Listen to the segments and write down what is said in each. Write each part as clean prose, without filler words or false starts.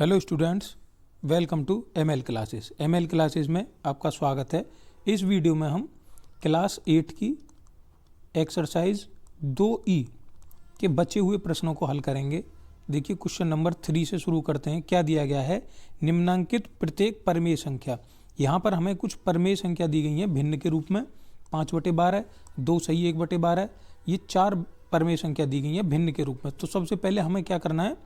Hello students, welcome to ML classes. ML classes में आपका स्वागत है। इस वीडियो में हम क्लास 8 की एक्सरसाइज 2E के बचे हुए प्रश्नों को हल करेंगे। देखिए, क्वेश्चन नंबर 3 से शुरू करते हैं। क्या दिया गया है? निम्नांकित प्रत्येक परमेय संख्या। यहाँ पर हमें कुछ परमेय संख्या दी गई हैं भिन्न के रूप में। 5/12, 2 सही 1/12, ये 4 परमेय संख्या दी गई हैं भिन्न के रूप में। तो सबसे पहले हमें क्या करना है,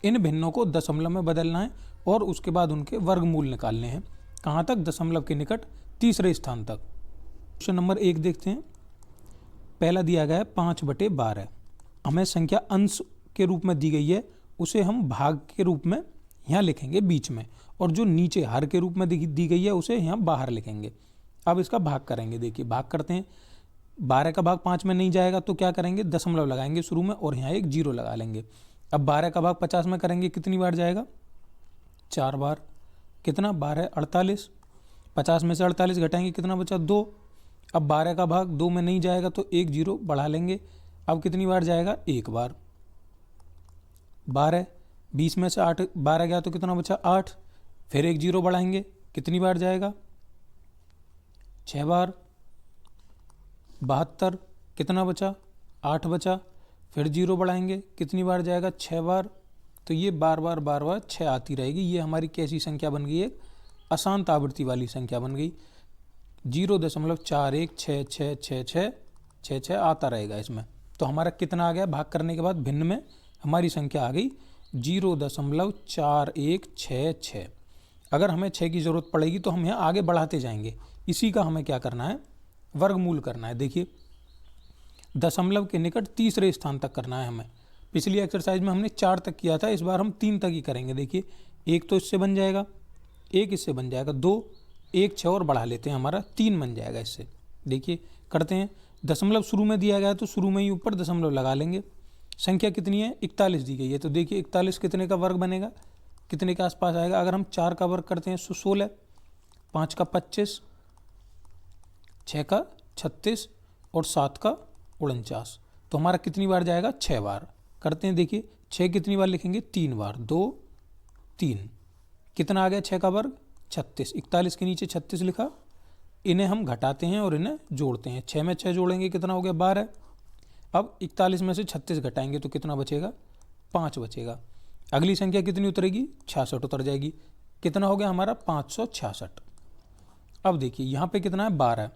इन भिन्नों को दशमलव में बदलना है और उसके बाद उनके वर्गमूल निकालने हैं। कहाँ तक? दशमलव के निकट तीसरे स्थान तक। क्वेश्चन नंबर 1 देखते हैं। पहला दिया गया है 5/12। हमें संख्या अंश के रूप में दी गई है, उसे हम भाग के रूप में यहाँ लिखेंगे बीच में, और जो नीचे हर के रूप में दी गई है उसे यहाँ बाहर लिखेंगे। अब इसका भाग करेंगे। देखिए, भाग करते हैं। 12 का भाग 5 में नहीं जाएगा तो क्या करेंगे? दशमलव लगाएंगे शुरू में और यहाँ एक 0 लगा लेंगे। अब 12 का भाग 50 में करेंगे, कितनी बार जाएगा? 4 बार। कितना? 12 48। 50 में से 48 घटाएंगे, कितना बचा? 2। अब 12 का भाग 2 में नहीं जाएगा तो एक 0 बढ़ा लेंगे। अब कितनी बार जाएगा? 1 बार। 12 20 में से 8 12 गया तो कितना बचा? 8। फिर एक 0 बढ़ाएंगे, कितनी बार जाएगा? 6 बार। 72 कितना बचा? 8 बचा। फिर 0 बढ़ाएंगे, कितनी बार जाएगा? 6 बार। तो ये बार बार 6 आती रहेगी। ये हमारी कैसी संख्या बन गई? एक अशांत आवृत्ति वाली संख्या बन गई। 0.41666666 आता रहेगा इसमें। तो हमारा कितना आ गया? भाग करने के बाद भिन्न में हमारी संख्या आ गई 0.4166। अगर हमें 6 की ज़रूरत पड़ेगी तो हम यहाँ आगे बढ़ाते जाएंगे। इसी का हमें क्या करना है? वर्गमूल करना है। देखिए, दशमलव के निकट तीसरे स्थान तक करना है हमें। पिछली एक्सरसाइज में हमने 4 तक किया था, इस बार हम 3 तक ही करेंगे। देखिए, 1 तो इससे बन जाएगा, 1 इससे बन जाएगा, 2 1 6 और बढ़ा लेते हैं, हमारा 3 बन जाएगा इससे। देखिए, करते हैं। दशमलव शुरू में दिया गया है तो शुरू में ही ऊपर दशमलव लगा लेंगे। संख्या कितनी है? 41 दी गई है। तो देखिए, 41 कितने का वर्ग बनेगा? कितने के आसपास आएगा? अगर हम 4 का वर्ग करते हैं तो 16, 5 का 25, 6 का 36 और 7 का 49। तो हमारा कितनी बार जाएगा? 6 बार। करते हैं। देखिए, 6 कितनी बार लिखेंगे? 3 बार। 2 3 कितना आ गया? 6 का वर्ग 36। 41 के नीचे 36 लिखा। इन्हें हम घटाते हैं और इन्हें जोड़ते हैं। 6 में 6 जोड़ेंगे, कितना हो गया? 12। अब 41 में से 36 घटाएंगे तो कितना बचेगा? 5 बचेगा। अगली संख्या कितनी उतरेगी? 66 उतर जाएगी। कितना हो गया हमारा? 566। अब देखिए, यहाँ पे कितना है? 12।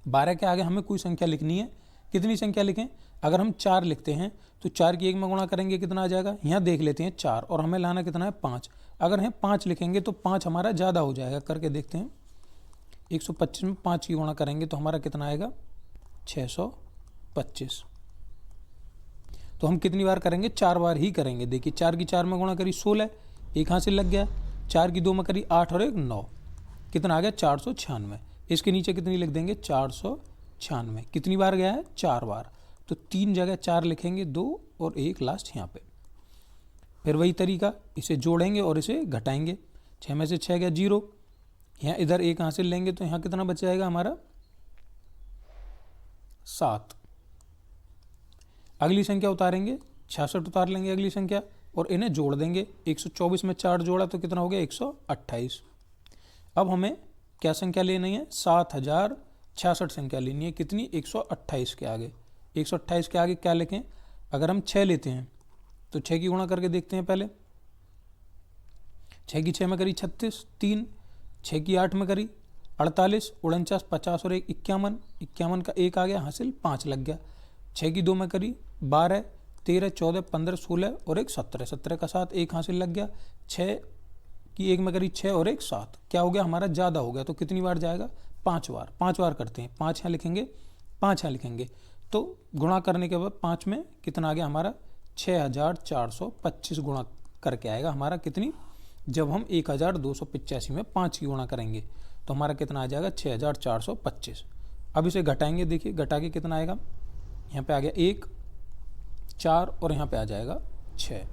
12 के आगे हमें कोई संख्या लिखनी है। कितनी संख्या लिखें? अगर हम 4 लिखते हैं तो 4 की 1 में गुणा करेंगे, कितना आ जाएगा? यहाँ देख लेते हैं 4, और हमें लाना कितना है? 5। अगर हम 5 लिखेंगे तो 5 हमारा ज़्यादा हो जाएगा। करके देखते हैं। 125 में 5 की गुणा करेंगे तो हमारा कितना आएगा? 625। तो हम कितनी बार करेंगे? 4 बार ही करेंगे। देखिए, 4 की 4 में गुणा करी 16, एक हासिल लग गया। 4 की 2 में करी 8 और 1 9, कितना आ गया? 496। इसके नीचे कितनी लिख देंगे? 496। कितनी बार गया है? 4 बार। तो 3 जगह 4 लिखेंगे, 2 और 1 लास्ट यहाँ पे। फिर वही तरीका, इसे जोड़ेंगे और इसे घटाएंगे। 6 में से 6 गया 0, यहाँ इधर 1 हासिल लेंगे तो यहाँ कितना बच जाएगा हमारा? 7। अगली संख्या उतारेंगे, 66 उतार लेंगे अगली संख्या और इन्हें जोड़ देंगे। 124 में 4 जोड़ा तो कितना हो गया? 128। अब हमें क्या संख्या लेनी है? 7066 संख्या लेनी है। कितनी? 128 के आगे। 128 के आगे क्या लिखें? अगर हम 6 लेते हैं तो 6 की गुणा करके देखते हैं पहले। 6 की 6 में करी 36, 3, 6 की 8 में करी 48, 49, 50 और 1 51। 51 का 1 आ गया हासिल, 5 लग गया। 6 की 2 में करी 12, 13, 14, 15, 16 और 1 17। 17 का 7, 1 हासिल लग गया। 6 की 1 में करी 6 और 1 7। क्या हो गया हमारा? ज़्यादा हो गया। तो कितनी बार जाएगा? 5 बार। 5 बार करते हैं। 5 यहाँ लिखेंगे, 5 यहाँ लिखेंगे। तो गुणा करने के बाद 5 में कितना आ गया हमारा? 6425 गुणा करके आएगा हमारा। कितनी? जब हम 1285 में 5 की गुणा करेंगे तो हमारा कितना आ जाएगा? 6425। अब इसे घटाएंगे। देखिए, घटा के कितना आएगा? यहाँ पे आ गया 1, 4 और यहाँ पे आ जाएगा 6।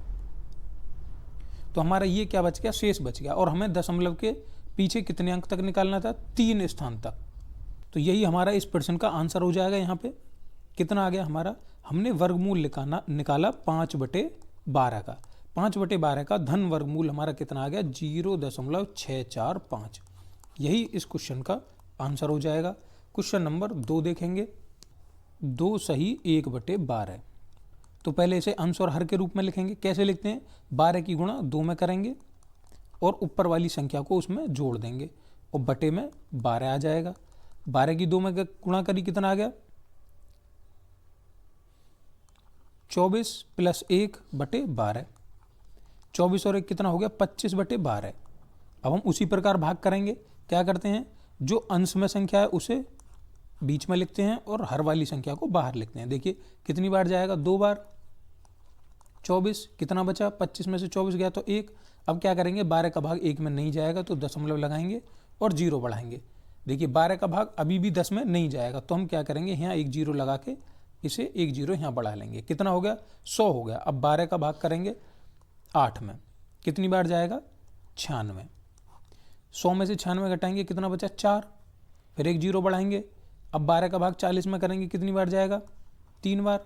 तो हमारा ये क्या बच गया? शेष बच गया। और हमें दशमलव के पीछे कितने अंक तक निकालना था? 3 स्थान तक। तो यही हमारा इस प्रश्न का आंसर हो जाएगा। यहाँ पे कितना आ गया हमारा? हमने वर्गमूल निकाला 5/12 का। 5/12 का धन वर्गमूल हमारा कितना आ गया 0.645। यही इस क्वेश्चन का आंसर हो जाएगा। क्वेश्चन नंबर 2 देखेंगे। 2 सही 1/12। तो पहले इसे अंश और हर के रूप में लिखेंगे। कैसे लिखते हैं, 12 की गुणा 2 में करेंगे और ऊपर वाली संख्या को उसमें जोड़ देंगे और बटे में 12 आ जाएगा। 12 की 2 में गुणा करी कितना आ गया 24 + 1/12। 24 और 1 कितना हो गया 25/12। अब हम उसी प्रकार भाग करेंगे। क्या करते हैं, जो अंश में संख्या है उसे बीच में लिखते हैं और हर वाली संख्या को बाहर लिखते हैं। देखिए कितनी बार जाएगा, 2 बार। 24 कितना बचा, 25 में से 24 गया तो 1। अब क्या करेंगे, 12 का भाग 1 में नहीं जाएगा तो दशमलव लगाएंगे और 0 बढ़ाएंगे। देखिए 12 का भाग अभी भी 10 में नहीं जाएगा तो हम क्या करेंगे, यहाँ 1 0 लगा के इसे 1 0 यहाँ बढ़ा लेंगे। कितना हो गया, 100 हो गया। अब 12 का भाग करेंगे 8 में, कितनी बार जाएगा 96। 100 में से 96 घटाएंगे, कितना बचा 4। फिर 1 0 बढ़ाएंगे। अब 12 का भाग 40 में करेंगे, कितनी बार जाएगा 3 बार।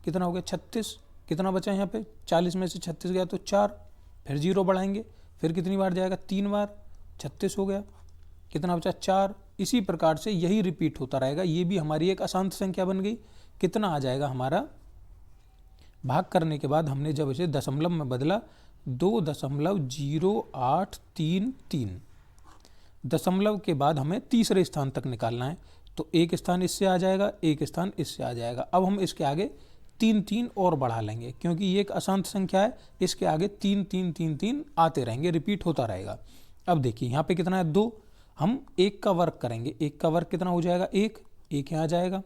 कितना हो गया 36। कितना बचा यहाँ पे, 40 में से 36 गया तो 4। फिर 0 बढ़ाएंगे, फिर कितनी बार जाएगा 3 बार, 36 हो गया। कितना बचा 4। इसी प्रकार से यही रिपीट होता रहेगा। ये भी हमारी एक अशांत संख्या बन गई। कितना आ जाएगा हमारा, भाग करने के बाद हमने जब इसे दशमलव में बदला 2.0833। दशमलव के बाद हमें तीसरे स्थान तक निकालना है तो एक स्थान इससे आ जाएगा, एक स्थान इससे आ जाएगा। अब हम इसके आगे 3 3 और बढ़ा लेंगे क्योंकि ये एक अशांत संख्या है। इसके आगे 3 3 3 3 आते रहेंगे, रिपीट होता रहेगा। अब देखिए यहाँ पे कितना है 2। हम 1 का वर्ग करेंगे। 1 का वर्ग कितना हो जाएगा 1। 1 यहाँ आ जाएगा।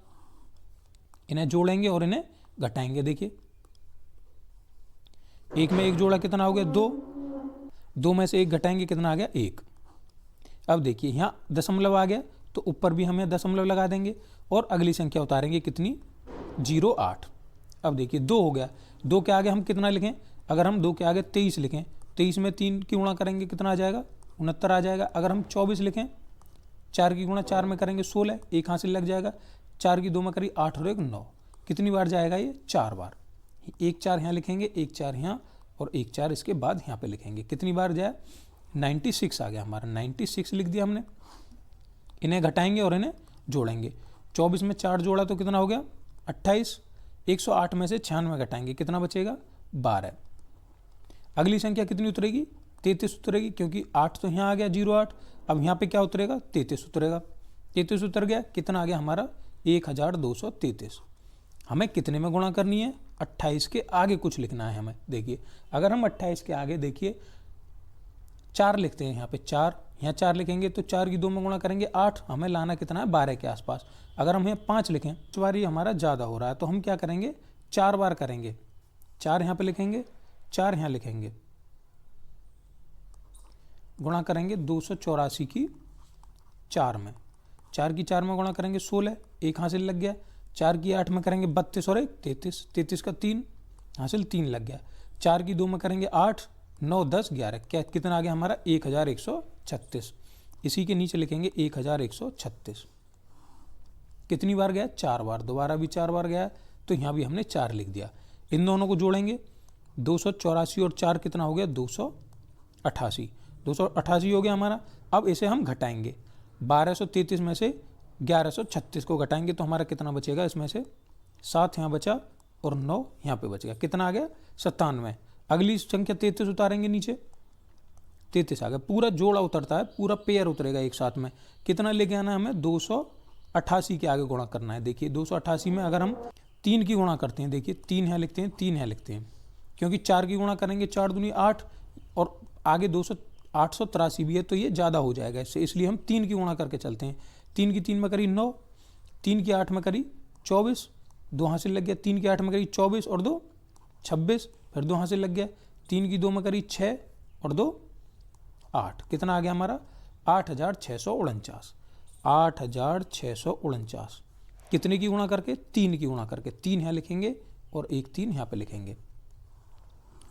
इन्हें जोड़ेंगे और इन्हें घटाएंगे। देखिए 1 में 1 जोड़ा कितना हो गया 2। 2 में से 1 घटाएंगे, कितना आ गया 1। अब देखिए यहाँ दशमलव आ गया तो ऊपर भी हमें दशमलव लगा देंगे और अगली संख्या उतारेंगे, कितनी 08। अब देखिए 2 हो गया। 2 के आगे हम कितना लिखें, अगर हम 2 के आगे 23 लिखें, 23 में 3 की गुणा करेंगे, कितना आ जाएगा 69 आ जाएगा। अगर हम 24 लिखें, 4 की गुणा 4 में करेंगे 16, एक हासिल लग जाएगा। 4 की 2 में करी 8 और 1 9। कितनी बार जाएगा ये 4 बार। 1 4 यहाँ लिखेंगे, 1 4 यहाँ और 1 4 इसके बाद यहाँ पे लिखेंगे। कितनी बार जाए 96 आ गया हमारा। 96 लिख दिया हमने। इन्हें घटाएंगे और इन्हें जोड़ेंगे। 24 में 4 जोड़ा तो कितना हो गया 28। 108 में से 96 घटाएंगे, कितना बचेगा 12। अगली संख्या कितनी उतरेगी 33 उतरेगी क्योंकि 8 तो यहाँ आ गया 08। अब यहाँ पे क्या उतरेगा 33 उतरेगा। 33 उतर गया, कितना आ गया हमारा 1233। हमें कितने में गुणा करनी है, 28 के आगे कुछ लिखना है हमें। देखिए अगर हम 28 के आगे देखिए 4 लिखते हैं, यहाँ पे 4, यहाँ 4 लिखेंगे तो 4 की 2 में गुणा करेंगे 8। हमें लाना कितना है 12 के आसपास। अगर हम यहाँ 5 लिखें, इस बार ये हमारा ज़्यादा हो रहा है तो हम क्या करेंगे 4 बार करेंगे। 4 यहाँ पे लिखेंगे, 4 यहाँ लिखेंगे, गुणा करेंगे 284 की 4 में। 4 की 4 में गुणा करेंगे 16, एक हासिल लग गया। 4 की 8 में करेंगे 32 और 1 33, 33 का 3 हासिल 3 लग गया। 4 की 2 में करेंगे 8 9 10 11, क्या कितना आ गया हमारा 1136। इसी के नीचे लिखेंगे 1136। कितनी बार गया 4 बार। दोबारा भी 4 बार गया तो यहाँ भी हमने 4 लिख दिया। इन दोनों को जोड़ेंगे 284 और 4 कितना हो गया 288। 288 हो गया हमारा। अब इसे हम घटाएंगे। 1233 में से 1136 को घटाएंगे तो हमारा कितना बचेगा, इसमें से 7 यहाँ बचा और 9 यहाँ पे बच गया। कितना आ गया 97। अगली संख्या 33 उतारेंगे नीचे, 33 आ गया। पूरा जोड़ा उतरता है, पूरा पेयर उतरेगा एक साथ में। कितना लेके आना है हमें 288 के आगे गुणा करना है। देखिए 288 में अगर हम 3 की गुणा करते हैं, देखिए 3 यहाँ लिखते हैं, 3 यहाँ लिखते हैं क्योंकि 4 की गुणा करेंगे 4 दूनी 8 और आगे 883 भी है तो ये ज़्यादा हो जाएगा इससे, इसलिए हम 3 की गुणा करके चलते हैं। 3 की 3 में करी 9, 3 की 8 में करी 24, 2 हासिल लग गया। 3 की 8 में करी 24 और 2 26, फिर 2 हासिल लग गया। 3 की 2 में करी 6 और 2 8, कितना आ गया हमारा 8649। 8649 कितने की गुणा करके 3 की गुणा करके। 3 यहाँ लिखेंगे और एक 3 यहाँ पे लिखेंगे।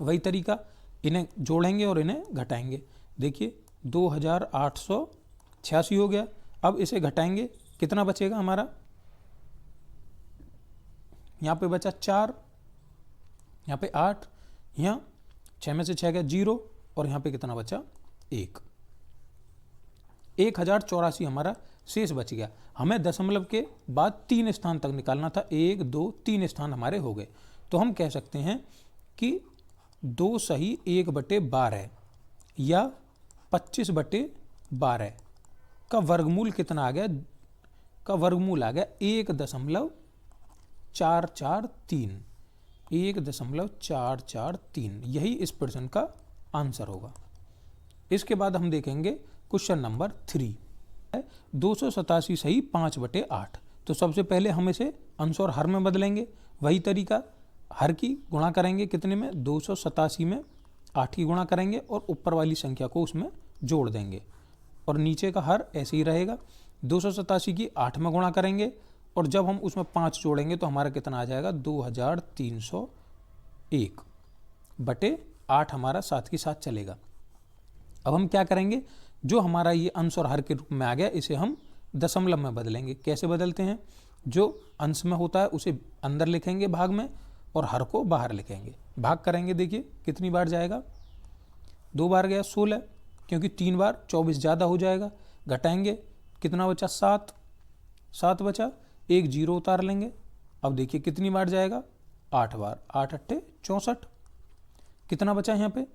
वही तरीका, इन्हें जोड़ेंगे और इन्हें घटाएंगे। देखिए 2886 हो गया। अब इसे घटाएंगे, कितना बचेगा हमारा, यहाँ पे बचा 4, यहाँ पे 8, यहाँ 6 में से 6 गया 0 और यहाँ पे कितना बचा 1। 1084 हमारा शेष बच गया। हमें दशमलव के बाद 3 स्थान तक निकालना था, 1 2 3 स्थान हमारे हो गए। तो हम कह सकते हैं कि 2 सही 1/12 या 25/12 का वर्गमूल कितना आ गया, का वर्गमूल आ गया 1.443। 1.443 यही इस प्रश्न का आंसर होगा। इसके बाद हम देखेंगे क्वेश्चन नंबर 3। 287 सही 5/8। तो सबसे पहले हम इसे अंश और हर में बदलेंगे। वही तरीका, हर की गुणा करेंगे कितने में, 287 में 8 की गुणा करेंगे और ऊपर वाली संख्या को उसमें जोड़ देंगे और नीचे का हर ऐसे ही रहेगा। 287 की 8 में गुणा करेंगे और जब हम उसमें 5 जोड़ेंगे तो हमारा कितना आ जाएगा 2301/8 हमारा साथ के साथ चलेगा। अब हम क्या करेंगे, जो हमारा ये अंश और हर के रूप में आ गया इसे हम दशमलव में बदलेंगे। कैसे बदलते हैं, जो अंश में होता है उसे अंदर लिखेंगे भाग में और हर को बाहर लिखेंगे। भाग करेंगे, देखिए कितनी बार जाएगा, 2 बार गया 16, क्योंकि 3 बार 24 ज़्यादा हो जाएगा। घटाएंगे कितना बचा 7 बचा, 1 0 उतार लेंगे। अब देखिए कितनी बार जाएगा 8 बार, 8 8 64। कितना बचा यहाँ पे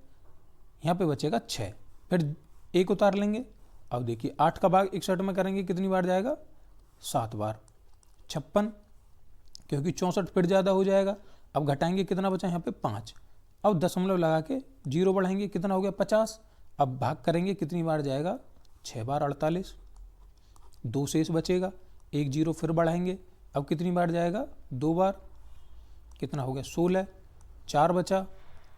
बचेगा 6, फिर 1 उतार लेंगे। अब देखिए 8 का भाग 61 में करेंगे, कितनी बार जाएगा 7 बार, 56, क्योंकि 64 फिर ज़्यादा हो जाएगा। अब घटाएंगे कितना बचा यहाँ पे 5। अब दशमलव लगा के 0 बढ़ाएंगे, कितना हो गया 50। अब भाग करेंगे कितनी बार जाएगा 6 बार, 48, 2 शेष बचेगा, 1 0 फिर बढ़ाएंगे। अब कितनी बार जाएगा 2 बार, कितना हो गया 16, 4 बचा,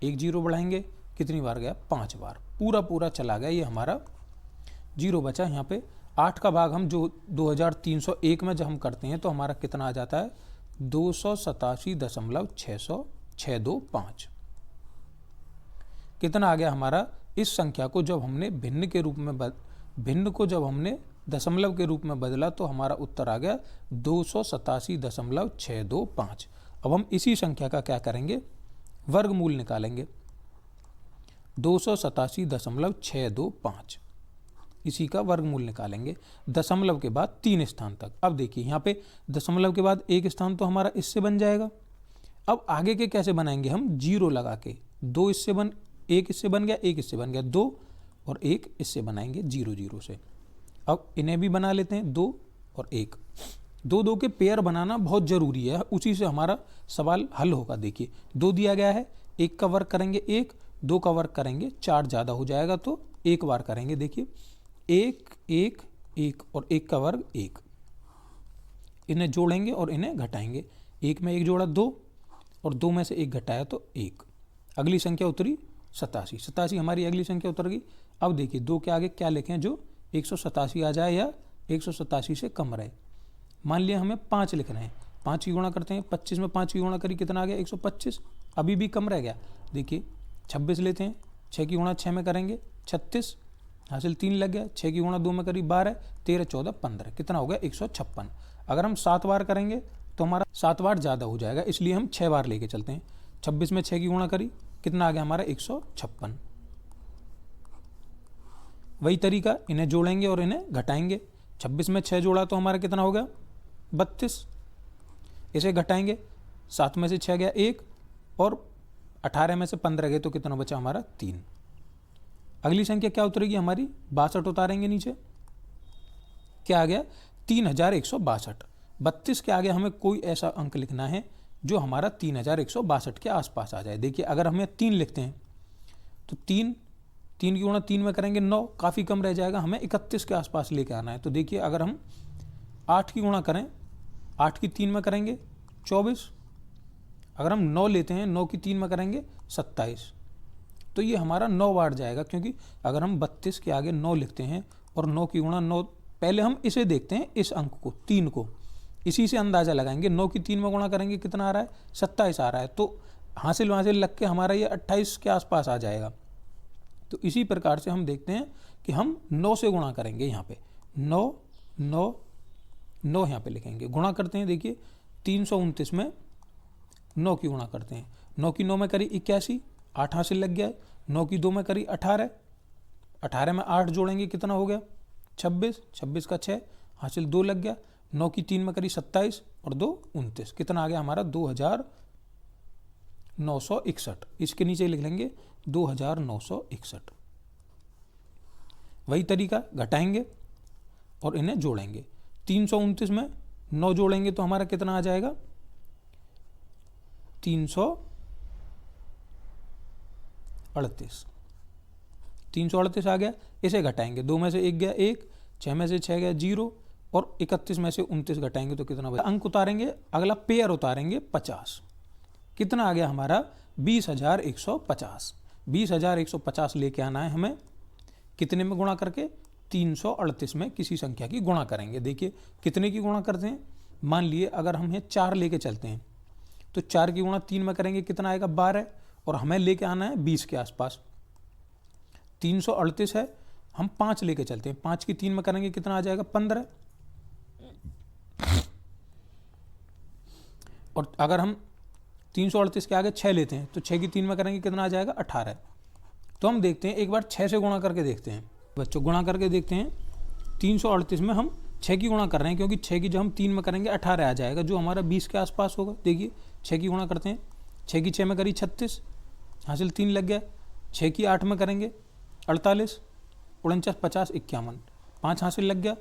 1 0 बढ़ाएंगे, कितनी बार गया 5 बार, पूरा चला गया। ये हमारा 0 बचा। यहाँ पे 8 का भाग हम जो 2301 में जब हम करते हैं तो हमारा कितना आ जाता है 287.625। कितना आ गया हमारा, इस संख्या को जब हमने भिन्न के रूप में भिन्न को जब हमने दशमलव के रूप में बदला तो हमारा उत्तर आ गया 287.625। अब हम इसी संख्या का क्या करेंगे, वर्गमूल निकालेंगे। 287.625 इसी का वर्गमूल निकालेंगे दशमलव के बाद 3 स्थान तक। अब देखिए यहाँ पे दशमलव के बाद 1 स्थान तो हमारा इससे बन जाएगा। अब आगे के कैसे बनाएंगे हम, 0 लगा के, 1 इससे बन गया, 1 इससे बन गया, 2 और 1 इससे बनाएंगे 0 0 से। अब इन्हें भी बना लेते हैं, 2 और 1। 2 2 के पेयर बनाना बहुत ज़रूरी है, उसी से हमारा सवाल हल होगा। देखिए 2 दिया गया है, 1 का वर्ग करेंगे 1, 2 का वर्ग करेंगे 4 ज़्यादा हो जाएगा तो 1 बार करेंगे। देखिए 1 1 1 और 1 का वर्ग 1, इन्हें जोड़ेंगे और इन्हें घटाएंगे। 1 में 1 जोड़ा 2 और 2 में से 1 घटाया तो 1। अगली संख्या उतरी 87 हमारी अगली संख्या उतर गई। अब देखिए 2 के आगे क्या लिखें जो 187 आ जाए या 187 से कम रहे। मान लिया हमें 5 लिखना है, 5 की गुणा करते हैं, 25 में 5 की गुणा करी कितना आ गया 125। अभी भी कम रह गया, देखिए 26 लेते हैं, 6 की गुणा 6 में करेंगे 36, हासिल 3 लग गया, 6 की गुणा 2 में करी 12, 13 14 15, कितना हो गया 156। अगर हम 7 बार करेंगे तो हमारा 7 बार ज़्यादा हो जाएगा, इसलिए हम 6 बार लेके चलते हैं। 26 में 6 की गुणा करी, कितना आ गया हमारा 156। वही तरीका, इन्हें जोड़ेंगे और इन्हें घटाएंगे। 26 में 6 जोड़ा तो हमारा कितना हो गया 32, इसे घटाएंगे, 7 में से 6 गया 1 और 18 में से 15 गए तो कितना बचा हमारा 3। अगली संख्या क्या उतरेगी हमारी 62 उतारेंगे नीचे, क्या आ गया 3162। 32 के आगे हमें कोई ऐसा अंक लिखना है जो हमारा 3162 के आसपास आ जाए। देखिए अगर हमें 3 लिखते हैं तो 3 की गुणा 3 में करेंगे 9, काफ़ी कम रह जाएगा, हमें 31 के आसपास लेके आना है। तो देखिए अगर हम 8 की गुणा करें, 8 की 3 में करेंगे 24, अगर हम 9 लेते हैं 9 की 3 में करेंगे 27, तो ये हमारा 9 बार जाएगा। क्योंकि अगर हम 32 के आगे 9 लिखते हैं और 9 की गुणा 9, पहले हम इसे देखते हैं इस अंक को 3 को, इसी से अंदाज़ा लगाएंगे। 9 की 3 में गुणा करेंगे कितना आ रहा है 27 आ रहा है, तो हासिल लग के हमारा ये 28 के आसपास आ जाएगा। तो इसी प्रकार से हम देखते हैं कि हम 9 से गुणा करेंगे। यहाँ पे 9 9 9 यहाँ पे लिखेंगे, गुणा करते हैं। देखिए 329 में 9 की गुणा करते हैं, 9 की 9 में करी 81, 8 हासिल लग गया है। 9 की 2 में करी 18, 18 में 8 जोड़ेंगे कितना हो गया 26, 26 का 6 हासिल 2 लग गया। 9 की 3 में करी 27 और 2 29, कितना आ गया हमारा 2961। इसके नीचे लिख लेंगे 2961। वही तरीका, घटाएंगे और इन्हें जोड़ेंगे। 329 में 9 जोड़ेंगे तो हमारा कितना आ जाएगा 338। 338 आ गया। इसे घटाएंगे, 2 में से 1 गया 1, 6 में से 6 गया 0 और 31 में से 29 घटाएंगे तो कितना बचा। अंक उतारेंगे, अगला पेयर उतारेंगे 50। कितना आ गया हमारा 20,150। 20,150 लेके आना है हमें, कितने में गुणा करके 338 में किसी संख्या की गुणा करेंगे। देखिए कितने की गुणा करते हैं, मान लिए अगर हम ये 4 लेके चलते हैं तो 4 की गुणा 3 में करेंगे कितना आएगा 12 और हमें लेके आना है 20 के आसपास। 338 है, हम 5 लेके चलते हैं, 5 की 3 में करेंगे कितना आ जाएगा 15। और अगर हम 338 के आगे 6 लेते हैं तो 6 की 3 में करेंगे कितना आ जाएगा 18। तो हम देखते हैं, एक बार 6 से गुणा करके देखते हैं बच्चों, गुणा करके देखते हैं। 338 में हम 6 की गुणा कर रहे हैं क्योंकि 6 की जब हम 3 में करेंगे 18 आ जाएगा, जो हमारा 20 के आसपास होगा। देखिए 6 की गुणा करते हैं, 6 की 6 में करी 36 हासिल 3 लग गया। 6 की 8 में करेंगे 48, 49, 50, 51, 5 हासिल लग गया।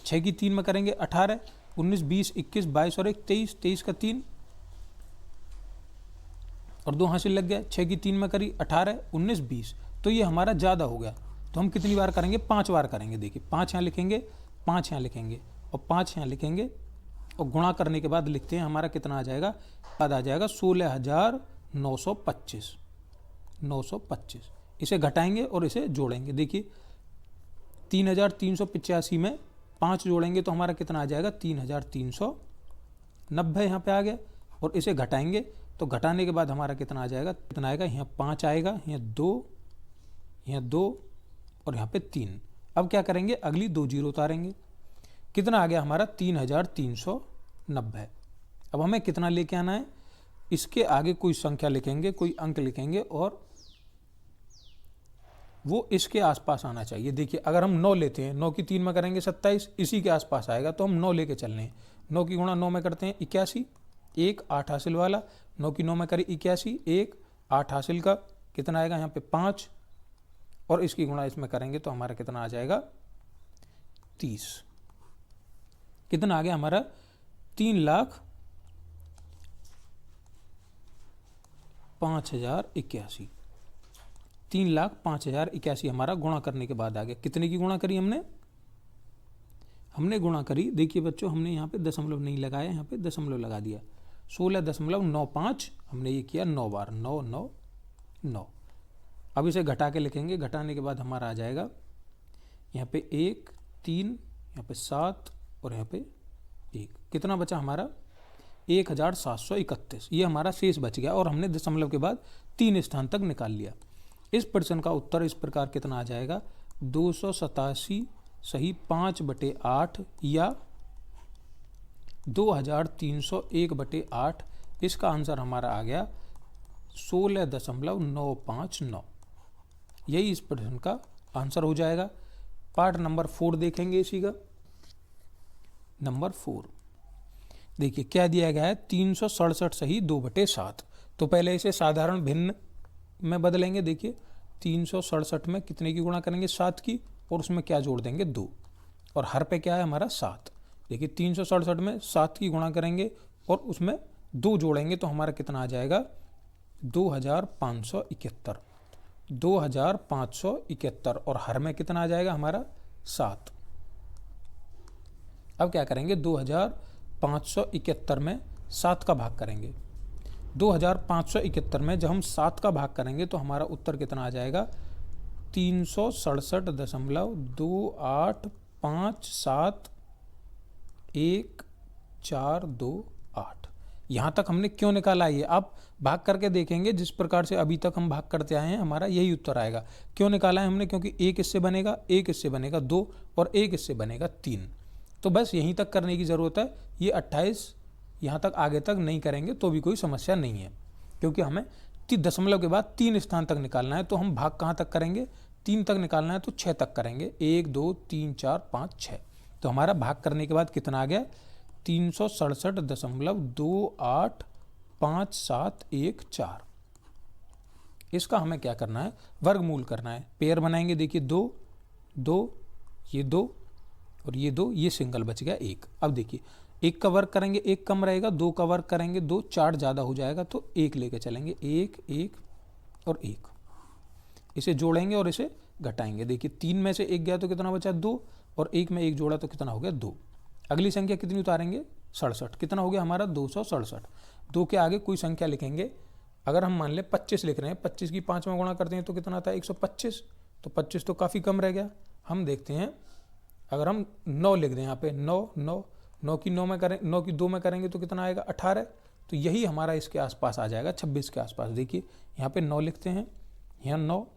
6 की 3 में करेंगे 18, 19, 20, 21, 22 और 1 23, 23 का 3 और 2 हासिल लग गया। 6 की 3 में करी 18, 19, 20, तो ये हमारा ज़्यादा हो गया। तो हम कितनी बार करेंगे 5 बार करेंगे। देखिए 5 यहाँ लिखेंगे, 5 यहाँ लिखेंगे और 5 यहाँ लिखेंगे और गुणा करने के बाद लिखते हैं हमारा कितना आ जाएगा, बाद आ जाएगा 16,925। 925 इसे घटाएंगे और इसे जोड़ेंगे। देखिए 3,385 में 5 जोड़ेंगे तो हमारा कितना आ जाएगा 3,390 यहाँ पे आ गया। और इसे घटाएंगे तो घटाने के बाद हमारा कितना आ जाएगा, कितना आएगा यहाँ 5 आएगा, यहाँ 2, यहाँ 2 और यहाँ पे 3। अब क्या करेंगे, अगली 2 जीरो उतारेंगे, कितना आ गया हमारा 3,390। अब हमें कितना लेके आना है, इसके आगे कोई संख्या लिखेंगे, कोई अंक लिखेंगे और वो इसके आसपास आना चाहिए। देखिए अगर हम 9 लेते हैं, 9 की 3 में करेंगे 27, इसी के आसपास आएगा, तो हम 9 लेके चल रहे हैं। 9 की गुणा 9 में करते हैं 81, 1 8 हासिल वाला। 9 की 9 में करी 81, 1 8 हासिल का कितना आएगा यहाँ पे 5 और इसकी गुणा इसमें करेंगे तो हमारा कितना आ जाएगा 30। कितना आ गया हमारा 3,05,081। 3,05,081 हमारा गुणा करने के बाद आ गया। कितने की गुणा करी हमने गुणा करी, देखिए बच्चों हमने यहाँ पे दशमलव नहीं लगाया, यहाँ पे दशमलव लगा दिया। 16.95 हमने ये किया 9 बार, 9 9 9। अब इसे घटा के लिखेंगे, घटाने के बाद हमारा आ जाएगा यहाँ पे 1 3, यहाँ पे 7 और यहाँ पे 1, कितना बचा हमारा 1,731। ये हमारा शेष बच गया और हमने दशमलव के बाद 3 स्थान तक निकाल लिया। इस प्रश्न का उत्तर इस प्रकार कितना आ जाएगा 287 सही 5/8 या 2,301/8। इसका आंसर हमारा आ गया 16.959। यही इस प्रश्न का आंसर हो जाएगा। पार्ट नंबर 4 देखेंगे इसी का। नंबर 4 देखिए क्या दिया गया है, 367 सही 2/7। तो पहले इसे साधारण भिन्न में बदलेंगे। देखिए 367 में कितने की गुणा करेंगे 7 की और उसमें क्या जोड़ देंगे 2 और हर पे क्या है हमारा 7। देखिए 367 में 7 की गुणा करेंगे और उसमें 2 जोड़ेंगे तो हमारा कितना आ जाएगा 2,571। 2,571 और हर में कितना आ जाएगा हमारा 7। अब क्या करेंगे 2,571 में 7 का भाग करेंगे। 2,571 में जब हम 7 का भाग करेंगे तो हमारा उत्तर कितना आ जाएगा 367.28571,428। यहाँ तक हमने क्यों निकाला ये आप भाग करके देखेंगे। जिस प्रकार से अभी तक हम भाग करते आए हैं हमारा यही उत्तर आएगा। क्यों निकाला है हमने, क्योंकि 1 इससे बनेगा, 1 इससे बनेगा 2 और 1 इससे बनेगा 3। तो बस यहीं तक करने की ज़रूरत है। ये 28 यहाँ तक आगे तक नहीं करेंगे तो भी कोई समस्या नहीं है, क्योंकि हमें दशमलव के बाद 3 स्थान तक निकालना है, तो हम भाग कहाँ तक करेंगे, 3 तक निकालना है तो 6 तक करेंगे, 1 2 3 4 5 6। तो हमारा भाग करने के बाद कितना आ गया, 367.285714। इसका हमें क्या करना है, वर्गमूल करना है। पेयर बनाएंगे, देखिए 2 2, ये 2 और ये 2, ये सिंगल बच गया 1। अब देखिए 1 का वर्ग करेंगे 1 कम रहेगा, 2 का वर्ग करेंगे 2, 4 ज़्यादा हो जाएगा तो 1 लेके चलेंगे, 1 1 और 1। इसे जोड़ेंगे और इसे घटाएंगे। देखिए 3 में से 1 गया तो कितना बचा, 2, और 1 में 1 जोड़ा तो कितना हो गया, 2। अगली संख्या कितनी उतारेंगे, 67। कितना हो गया हमारा, 267। 2 के आगे कोई संख्या लिखेंगे, अगर हम मान लें 25 लिख रहे हैं, 25 की 5 में गुणा करते हैं तो कितना आता है, 125। तो 25 तो काफ़ी कम रह गया। हम देखते हैं, अगर हम 9 लिख दें यहाँ पे, 9 9 9 की 9 में करें, 9 की 2 में करेंगे तो कितना आएगा, 18। तो यही हमारा इसके आसपास आ जाएगा, 26 के आसपास। देखिए यहाँ पे 9 लिखते हैं, यहाँ 9,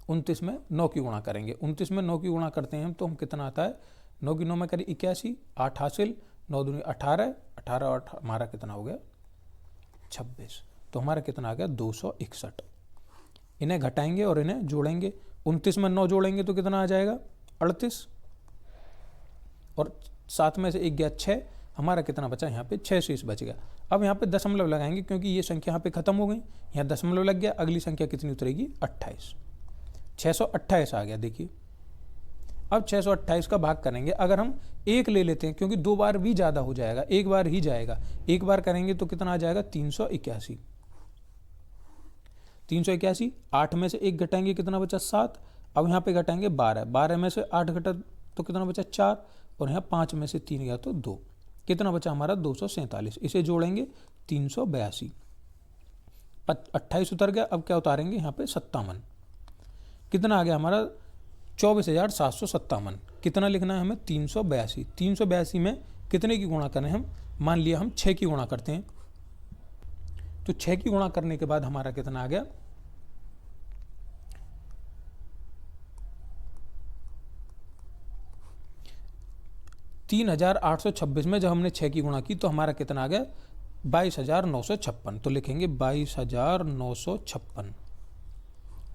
29 में 9 की गुणा करेंगे, 29 में 9 की गुणा करते हैं तो हम कितना आता है, 9 की 9 में करें 81, 8 हासिल, 9 दूनी 18, 18 और हमारा कितना हो गया, 26। तो हमारा कितना आ गया, 261। इन्हें घटाएंगे और इन्हें जोड़ेंगे, 29 में 9 जोड़ेंगे तो कितना आ जाएगा, 38, और 7 में से 1 गया 6, हमारा कितना बचा, यहाँ पे 6 शेष बच गया। अब यहाँ पे दशमलव लगाएंगे क्योंकि ये संख्या यहाँ पे खत्म हो गई, यहाँ दशमलव लग गया। अगली संख्या कितनी उतरेगी, 28, 628 आ गया। देखिए अब 628 का भाग करेंगे, अगर हम 1 ले लेते हैं क्योंकि 2 बार भी ज़्यादा हो जाएगा, 1 बार ही जाएगा, 1 बार करेंगे तो कितना आ जाएगा, 381। 381, 8 में से 1 घटाएंगे कितना बचा, 7। अब यहाँ पे घटाएंगे 12, 12 में से 8 घटा तो कितना बचा, 4, और यहाँ 5 में से 3 गया तो 2, कितना बचा हमारा, 247। इसे जोड़ेंगे 382, 28 उतर गया। अब क्या उतारेंगे, यहाँ पे 57, कितना आ गया हमारा, 24,757। कितना लिखना है हमें, 382। 382 में कितने की गुणा करें हम, मान लिया हम 6 की गुणा करते हैं, तो 6 की गुणा करने के बाद हमारा कितना आ गया, 3,826 में जब हमने 6 की गुणा की तो हमारा कितना आ गया, 22,956। तो लिखेंगे 22,956।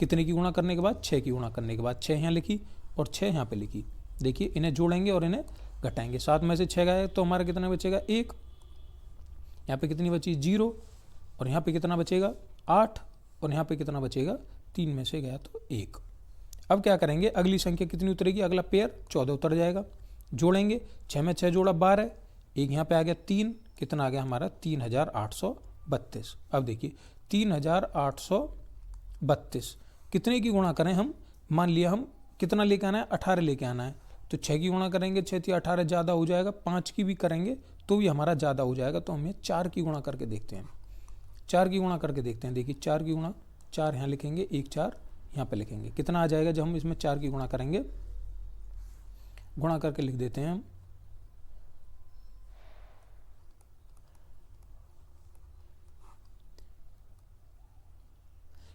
कितने की गुणा करने के बाद, 6 की गुणा करने के बाद, 6 यहाँ लिखी और 6 यहाँ पे लिखी। देखिए इन्हें जोड़ेंगे और इन्हें घटाएंगे, 7 में से 6 गए तो हमारा कितना बचेगा, 1। यहाँ पे कितनी बची, 0, और यहाँ पे कितना बचेगा, 8, और यहाँ पे कितना बचेगा, 3 में से गया तो 1। अब क्या करेंगे, अगली संख्या कितनी उतरेगी, अगला पेयर 14 उतर जाएगा। जोड़ेंगे, 6 में 6 जोड़ा 12, 1 यहाँ पे आ गया 3, कितना आ गया हमारा, 3,832। अब देखिए 3,832 कितने की गुणा करें हम, मान लिया हम कितना लेके आना है, 18 लेके आना है, तो 6 की गुणा करेंगे, 6 थी 18 ज़्यादा हो जाएगा, 5 की भी करेंगे तो भी हमारा ज़्यादा हो जाएगा। तो हमें 4 की गुणा करके देखते हैं, 4 की गुणा करके देखते हैं। देखिए 4 की गुणा, 4 यहाँ लिखेंगे, 1 4 यहाँ पे लिखेंगे, कितना आ जाएगा जब हम इसमें 4 की गुणा करेंगे, गुणा करके लिख देते हैं हम,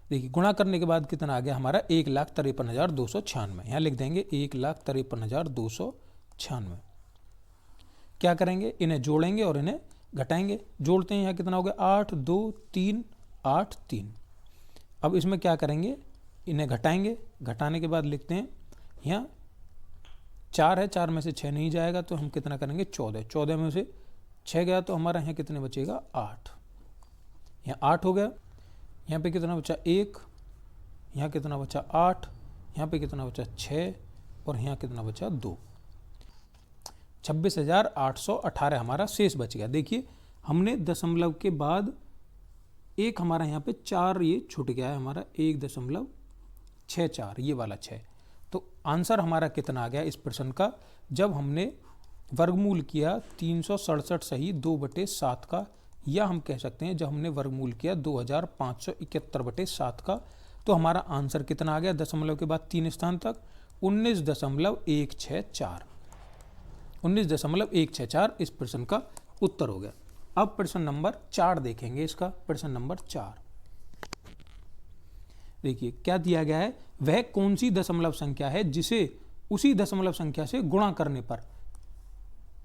देखिए गुणा करने के बाद कितना आ गया हमारा, 1,53,296। यहाँ लिख देंगे 1,53,296। क्या करेंगे, इन्हें जोड़ेंगे और इन्हें घटाएंगे। जोड़ते हैं, यहाँ कितना हो गया, 8 2 3 8 3। अब इसमें क्या करेंगे, इन्हें घटाएंगे, घटाने के बाद लिखते हैं, यहाँ 4 है, 4 में से 6 नहीं जाएगा तो हम कितना करेंगे, 14, 14 में से 6 गया तो हमारा यहाँ कितने बचेगा, 8। यहाँ 8 हो गया, यहाँ पे कितना बचा, 1, यहाँ कितना बचा, 8, यहाँ पे कितना बचा, 6, और यहाँ कितना बचा, 2। 26,818 हमारा शेष बच गया। देखिए हमने दशमलव के बाद एक हमारा यहाँ पे 4 ये छूट गया है, हमारा 1.64, ये वाला 6। तो आंसर हमारा कितना आ गया इस प्रश्न का, जब हमने वर्गमूल किया 367 सही 2/7 का, या हम कह सकते हैं जब हमने वर्गमूल किया 2571/7 का, तो हमारा आंसर कितना आ गया, दशमलव के बाद 3 स्थान तक 19.164। 19.164 इस प्रश्न का उत्तर हो गया। अब प्रश्न नंबर 4 देखेंगे इसका। प्रश्न नंबर 4 देखिए क्या दिया गया है, वह कौन सी दशमलव संख्या है जिसे उसी दशमलव संख्या से गुणा करने पर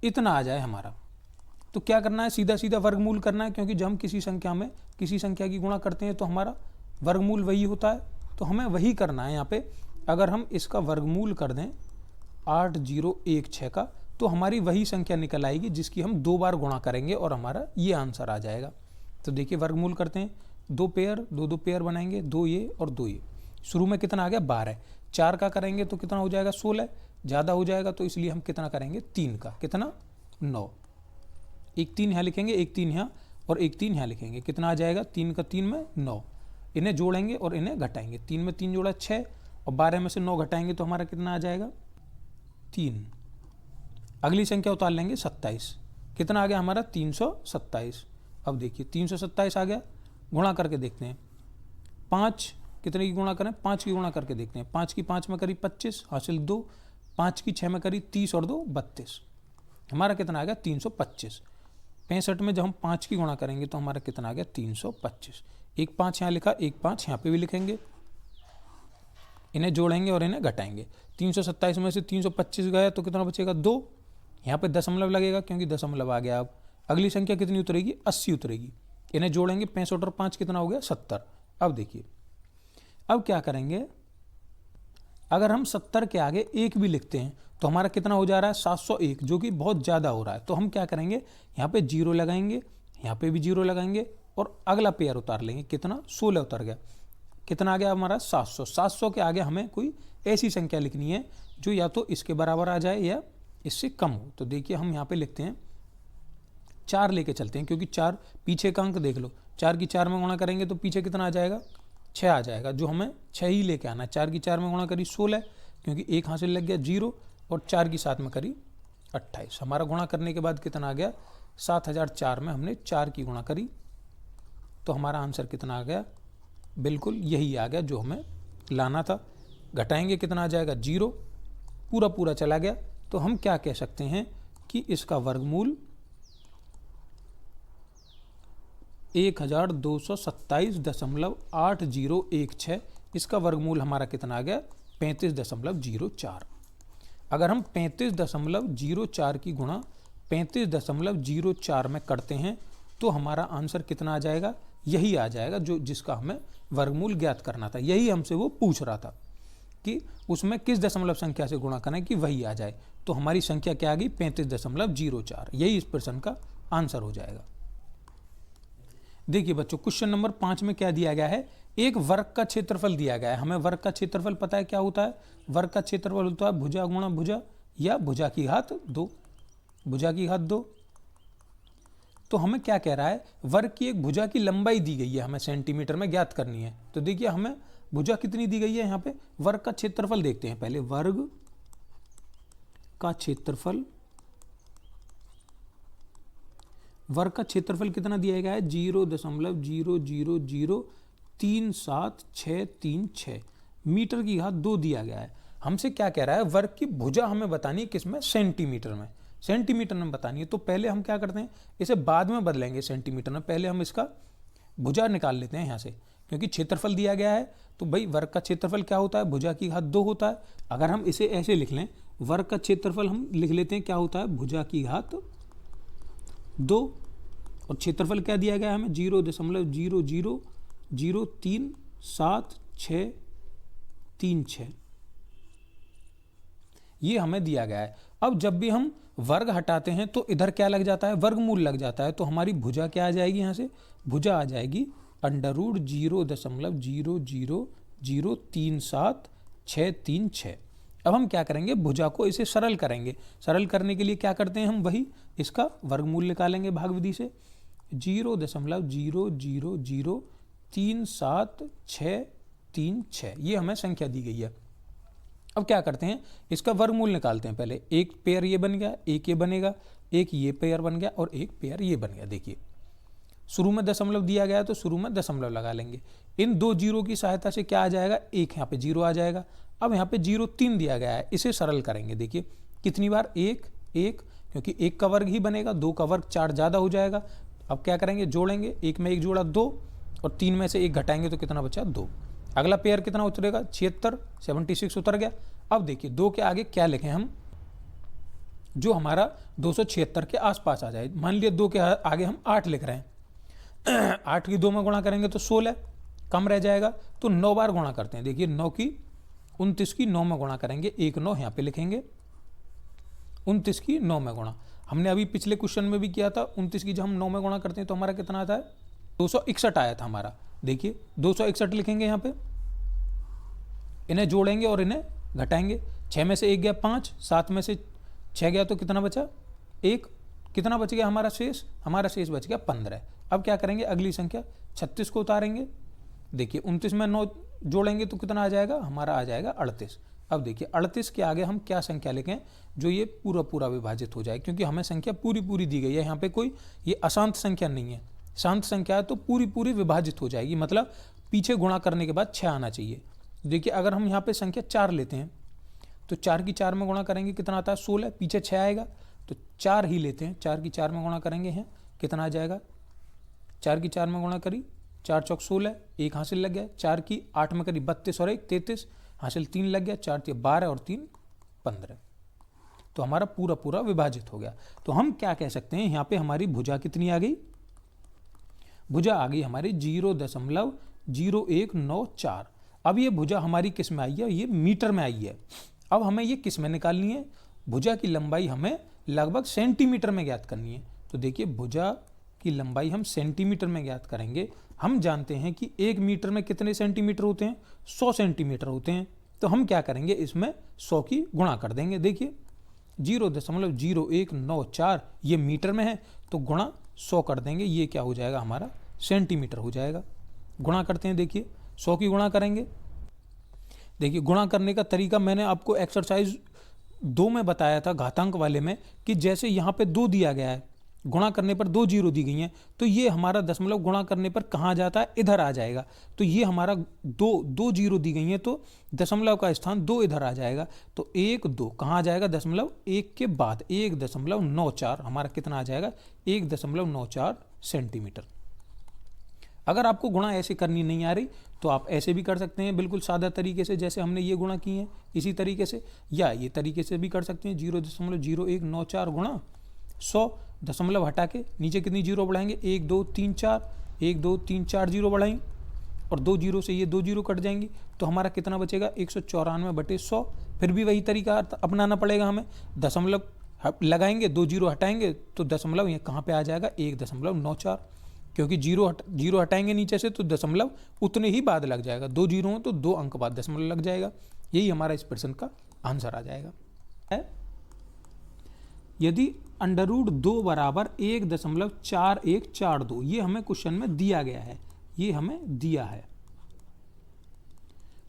इतना आ जाए हमारा। तो क्या करना है, सीधा सीधा वर्गमूल करना है, क्योंकि जब हम किसी संख्या की गुणा करते हैं तो हमारा वर्गमूल वही होता है, तो हमें वही करना है यहाँ पे। अगर हम इसका वर्गमूल कर दें 8016 का, तो हमारी वही संख्या निकल आएगी जिसकी हम 2 बार गुणा करेंगे और हमारा ये आंसर आ जाएगा। तो देखिए वर्गमूल करते हैं, 2 पेयर, 2 पेयर बनाएंगे, 2 ये और 2 ये। शुरू में कितना आ गया 12, 4 का करेंगे तो कितना हो जाएगा 16, ज़्यादा हो जाएगा तो इसलिए हम कितना करेंगे 3 का, कितना 9। एक 3 यहाँ लिखेंगे, एक 3 यहाँ और एक 3 यहाँ लिखेंगे, कितना आ जाएगा 3 का 3 में 9। इन्हें जोड़ेंगे और इन्हें घटाएंगे, 3 में 3 जोड़ा 6 और 12 में से 9 घटाएंगे तो हमारा कितना आ जाएगा 3। अगली संख्या उतार लेंगे 27, कितना आ गया हमारा 327। अब देखिए 327 आ गया, गुणा करके देखते हैं। 5 कितने की गुणा करें, 5 की गुणा करके देखते हैं। 5 की 5 में करी 25, हासिल 2। 5 की 6 में करी 30 और 2 32, हमारा कितना आ गया 325। 65 में जब हम 5 की गुणा करेंगे तो हमारा कितना आ गया 325। एक 5 यहाँ लिखा, एक 5 यहाँ पे भी लिखेंगे, इन्हें जोड़ेंगे और इन्हें घटाएंगे। 327 में से 325 गया तो कितना बचेगा 2, यहाँ पे दशमलव लगेगा क्योंकि दशमलव आ गया। अब अगली संख्या कितनी उतरेगी 80 उतरेगी, इन्हें जोड़ेंगे 65 और 5 कितना हो गया 70। अब देखिए अब क्या करेंगे, अगर हम 70 के आगे 1 भी लिखते हैं तो हमारा कितना हो जा रहा है 701, जो कि बहुत ज़्यादा हो रहा है। तो हम क्या करेंगे, यहाँ पे 0 लगाएंगे, यहाँ पे भी 0 लगाएंगे और अगला पेयर उतार लेंगे, कितना 16 उतर गया, कितना आ गया हमारा 700। 700 के आगे हमें कोई ऐसी संख्या लिखनी है जो या तो इसके बराबर आ जाए या इससे कम हो। तो देखिए हम यहाँ पे लिखते हैं 4 लेके चलते हैं, क्योंकि 4 पीछे का अंक देख लो, 4 की 4 में गुणा करेंगे तो पीछे कितना आ जाएगा 6 आ जाएगा, जो हमें 6 ही लेके आना है। 4 की 4 में गुणा करी 16, क्योंकि एक हासिल लग गया 0 और 4 की 7 में करी 28। हमारा गुणा करने के बाद कितना आ गया 7004 में हमने 4 की गुणा करी तो हमारा आंसर कितना आ गया, बिल्कुल यही आ गया जो हमें लाना था। घटाएंगे कितना आ जाएगा 0, पूरा पूरा चला गया। तो हम क्या कह सकते हैं कि इसका वर्गमूल 1227.8016, इसका वर्गमूल हमारा कितना आ गया 35.04। अगर हम 35.04 की गुणा 35.04 में करते हैं तो हमारा आंसर कितना आ जाएगा, यही आ जाएगा जो जिसका हमें वर्गमूल ज्ञात करना था। यही हमसे वो पूछ रहा था कि उसमें किस दशमलव संख्या से गुणा करें कि वही आ जाए। तो हमारी संख्या क्या आ गई 35.04, यही इस प्रश्न का आंसर हो जाएगा। देखिए बच्चों क्वेश्चन नंबर 5 में क्या दिया गया है, एक वर्ग का क्षेत्रफल दिया गया है। हमें वर्ग का क्षेत्रफल पता है क्या होता है, वर्ग का क्षेत्रफल होता है भुजा गुणा भुजा या भुजा की घात 2, भुजा की घात 2। तो हमें क्या कह रहा है, वर्ग की एक भुजा की लंबाई दी गई है, हमें सेंटीमीटर में ज्ञात करनी है। तो देखिए हमें भुजा कितनी दी गई है, यहाँ पे वर्ग का क्षेत्रफल देखते हैं पहले। वर्ग का क्षेत्रफल, वर्ग का क्षेत्रफल कितना दिया गया है 0.000373636 मीटर की घात 2 दिया गया है। हमसे क्या कह रहा है, वर्ग की भुजा हमें बतानी है किसमें, सेंटीमीटर में, सेंटीमीटर में बतानी है। तो पहले हम क्या करते हैं, इसे बाद में बदलेंगे सेंटीमीटर में, पहले हम इसका भुजा निकाल लेते हैं यहाँ से, क्योंकि क्षेत्रफल दिया गया है। तो भाई वर्ग का क्षेत्रफल क्या होता है, भुजा की घात 2 होता है। अगर हम इसे ऐसे लिख लें, वर्ग का क्षेत्रफल हम लिख लेते हैं क्या होता है, भुजा की घात 2 और क्षेत्रफल क्या दिया गया है हमें 0.000373636, ये हमें दिया गया है। अब जब भी हम वर्ग हटाते हैं तो इधर क्या लग जाता है, वर्गमूल लग जाता है। तो हमारी भुजा क्या आ जाएगी, यहाँ से भुजा आ जाएगी √0.000373636। अब हम क्या करेंगे, भुजा को इसे सरल करेंगे। सरल करने के लिए क्या करते हैं हम, वही इसका वर्गमूल निकालेंगे भाग विधि से। 0.000373636 ये हमें संख्या दी गई है। अब क्या करते हैं, इसका वर्गमूल निकालते हैं। पहले एक पेयर ये बन गया, एक ये बनेगा, एक ये पेयर बन गया और एक पेयर ये बन गया। देखिए शुरू में दशमलव दिया गया है तो शुरू में दशमलव लगा लेंगे। इन 2 जीरो की सहायता से क्या आ जाएगा, एक यहाँ पे 0 आ जाएगा। अब यहाँ पे 0.3 दिया गया है, इसे सरल करेंगे। देखिए कितनी बार, 1 1, क्योंकि 1 का वर्ग ही बनेगा, 2 का वर्ग 4 ज़्यादा हो जाएगा। अब क्या करेंगे, जोड़ेंगे, 1 में 1 जोड़ा 2 और 3 में से 1 घटाएंगे तो कितना बचा 2। अगला पेयर कितना उतरेगा 76 उतर गया। अब देखिए 2 के आगे क्या लिखें हम, जो हमारा 276 के आसपास आ जाए। मान लिया 2 के आगे हम 8 लिख रहे हैं 8 की 2 में गुणा करेंगे तो 16 कम रह जाएगा, तो 9 बार गुणा करते हैं। देखिए 9 की 29 की 9 में गुणा करेंगे, 1 9 यहाँ पे लिखेंगे, 29 की 9 में गुणा। हमने अभी पिछले क्वेश्चन में भी किया था, 29 की जब हम 9 में गुणा करते हैं तो हमारा कितना आता है, 261 आया था हमारा। देखिए 261 लिखेंगे यहाँ पे, इन्हें जोड़ेंगे और इन्हें घटाएंगे। 6 में से 1 गया 5, 7 में से 6 गया तो कितना बचा 1, कितना बच गया हमारा शेष, हमारा शेष बच गया 15। अब क्या करेंगे, अगली संख्या 36 को उतारेंगे। देखिए 29 में 9 जोड़ेंगे तो कितना आ जाएगा, हमारा आ जाएगा 38। अब देखिए 38 के आगे हम क्या संख्या लिखें जो ये पूरा पूरा विभाजित हो जाए, क्योंकि हमें संख्या पूरी पूरी दी गई है, यहाँ पे कोई ये अशांत संख्या नहीं है। शांत संख्या है तो पूरी पूरी विभाजित हो जाएगी, मतलब पीछे गुणा करने के बाद 6 आना चाहिए। देखिए अगर हम यहाँ पे संख्या 4 लेते हैं तो 4 की 4 में गुणा करेंगे कितना आता है 16, पीछे 6 आएगा तो 4 ही लेते हैं। 4 की 4 में गुणा करेंगे हैं कितना आ जाएगा, 4 की 4 में गुणा करी 4 चौक 16, 1 हासिल लग गया। 4 की 8 में करी 32 और 1 33, हासिल 3 लग गया। 4 3 12 और 3 15, तो हमारा पूरा पूरा विभाजित हो गया। तो हम क्या कह सकते हैं, यहाँ पे हमारी भुजा कितनी आ गई, भुजा आ गई हमारी 0.0194। अब ये भुजा हमारी किस में आई है, ये मीटर में आई है। अब हमें ये किस में निकालनी है, भुजा की लंबाई हमें लगभग सेंटीमीटर में ज्ञात करनी है। तो देखिए भुजा की लंबाई हम सेंटीमीटर में ज्ञात करेंगे। हम जानते हैं कि 1 मीटर में कितने सेंटीमीटर होते हैं, 100 सेंटीमीटर होते हैं। तो हम क्या करेंगे, इसमें 100 की गुणा कर देंगे। देखिए 0.0194 ये मीटर में है तो गुणा 100 कर देंगे, ये क्या हो जाएगा हमारा सेंटीमीटर हो जाएगा। गुणा करते हैं, देखिए 100 की गुणा करेंगे। देखिए गुणा करने का तरीका मैंने आपको एक्सरसाइज 2 में बताया था, घातांक वाले में, कि जैसे यहाँ पे 2 दिया गया है, गुणा करने पर 2 जीरो दी गई हैं, तो ये हमारा दशमलव गुणा करने पर कहाँ जाता है, इधर आ जाएगा। तो ये हमारा 2 जीरो दी गई हैं तो दशमलव का स्थान 2 इधर आ जाएगा। तो 1 2 कहाँ आ जाएगा, दशमलव 1 के बाद 1.94 हमारा कितना आ जाएगा, 1.94 सेंटीमीटर। अगर आपको गुणा ऐसे करनी नहीं आ रही तो आप ऐसे भी कर सकते हैं, बिल्कुल सादा तरीके से, जैसे हमने ये गुणा की है इसी तरीके से, या ये तरीके से भी कर सकते हैं। 0.0194 गुणा 100, दशमलव हटा के नीचे कितनी जीरो बढ़ाएंगे, 1 2 3 4, 1 2 3 4 जीरो बढ़ाएंगे और 2 जीरो से ये 2 जीरो कट जाएंगी तो हमारा कितना बचेगा, 194/100। फिर भी वही तरीका अपनाना पड़ेगा हमें, दशमलव लगाएंगे, 2 जीरो हटाएंगे तो दशमलव ये कहाँ पे आ जाएगा, 1.94, क्योंकि जीरो हटाएंगे नीचे से तो दशमलव उतने ही बाद लग जाएगा। 2 जीरो हो तो 2 अंक बाद दशमलव लग जाएगा। यही हमारा इस प्रश्न का आंसर आ जाएगा। यदि √2 बराबर 1.4142, ये हमें क्वेश्चन में दिया गया है, ये हमें दिया है।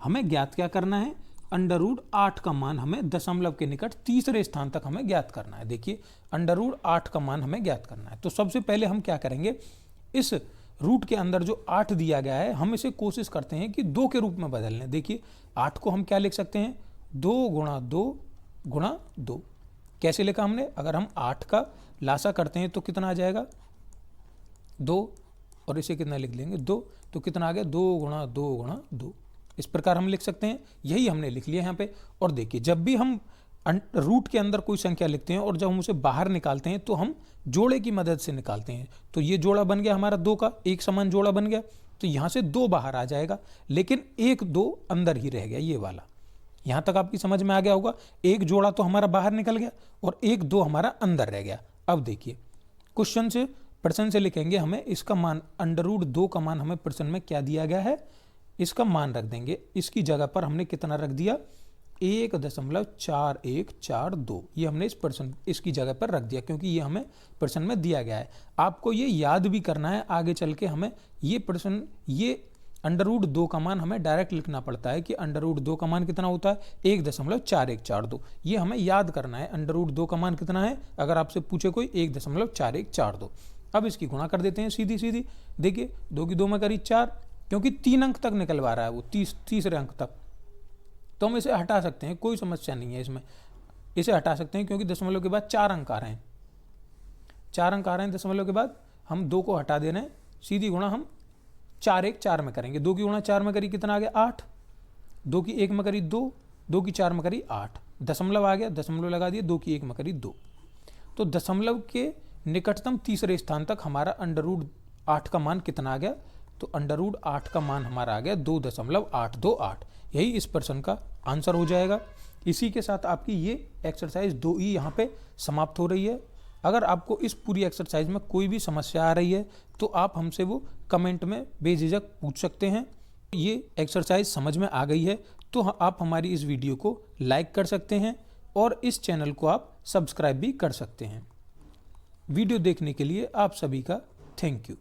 हमें ज्ञात क्या करना है, √8 का मान हमें दशमलव के निकट तीसरे स्थान तक हमें ज्ञात करना है। देखिए √8 का मान हमें ज्ञात करना है, तो सबसे पहले हम क्या करेंगे, इस रूट के अंदर जो 8 दिया गया है हम इसे कोशिश करते हैं कि 2 के रूप में बदल लें। देखिए 8 को हम क्या लिख सकते हैं, 2 गुणा 2 गुणा 2। कैसे लिखा हमने, अगर हम 8 का लासा करते हैं तो कितना आ जाएगा 2, और इसे कितना लिख लेंगे 2, तो कितना आ गया 2 गुणा 2 गुणा 2। इस प्रकार हम लिख सकते हैं, यही हमने लिख लिया यहाँ पे। और देखिए जब भी हम रूट के अंदर कोई संख्या लिखते हैं और जब हम उसे बाहर निकालते हैं तो हम जोड़े की मदद से निकालते हैं। तो ये जोड़ा बन गया हमारा 2 का, एक समान जोड़ा बन गया, तो यहाँ से 2 बाहर आ जाएगा, लेकिन 1 2 अंदर ही रह गया, ये वाला। यहाँ तक आपकी समझ में आ गया होगा, एक जोड़ा तो हमारा बाहर निकल गया और 1 2 हमारा अंदर रह गया। अब देखिए क्वेश्चन से, प्रश्न से लिखेंगे, हमें इसका मान √2 का मान हमें प्रश्न में क्या दिया गया है, इसका मान रख देंगे। इसकी जगह पर हमने कितना रख दिया, 1.4142, ये हमने इस प्रश्न इसकी जगह पर रख दिया, क्योंकि ये हमें प्रश्न में दिया गया है। आपको ये याद भी करना है, आगे चल के हमें ये प्रश्न, ये √2 का मान हमें डायरेक्ट लिखना पड़ता है कि √2 का मान कितना होता है, 1.4142। ये हमें याद करना है, √2 का मान कितना है, अगर आपसे पूछे कोई 1.4142। अब इसकी गुणा कर देते हैं सीधी सीधी। देखिए 2 की 2 में करी 4, क्योंकि 3 अंक तक निकलवा रहा है वो, तीसरे अंक तक, तो हम इसे हटा सकते हैं, कोई समस्या नहीं है इसमें, इसे हटा सकते हैं, क्योंकि दशमलव के बाद 4 अंक आ रहे हैं, 4 अंक आ रहे हैं दशमलव के बाद। हम 2 को हटा दे रहे हैं, सीधी गुणा हम 4 1 4 में करेंगे। 2 की गुणा 4 में करी कितना आ गया 8, 2 की 1 में करी 2, 2 की 4 में करी 8, दशमलव आ गया, दशमलव लगा दिए, 2 की 1 में करी 2। तो दशमलव के निकटतम तीसरे स्थान तक हमारा √8 का मान कितना आ गया, तो √8 का मान हमारा आ गया 2.828। यही इस प्रश्न का आंसर हो जाएगा। इसी के साथ आपकी ये एक्सरसाइज 2E यहाँ पे समाप्त हो रही है। अगर आपको इस पूरी एक्सरसाइज में कोई भी समस्या आ रही है तो आप हमसे वो कमेंट में बेझिझक पूछ सकते हैं। ये एक्सरसाइज समझ में आ गई है तो आप हमारी इस वीडियो को लाइक कर सकते हैं और इस चैनल को आप सब्सक्राइब भी कर सकते हैं। वीडियो देखने के लिए आप सभी का थैंक यू।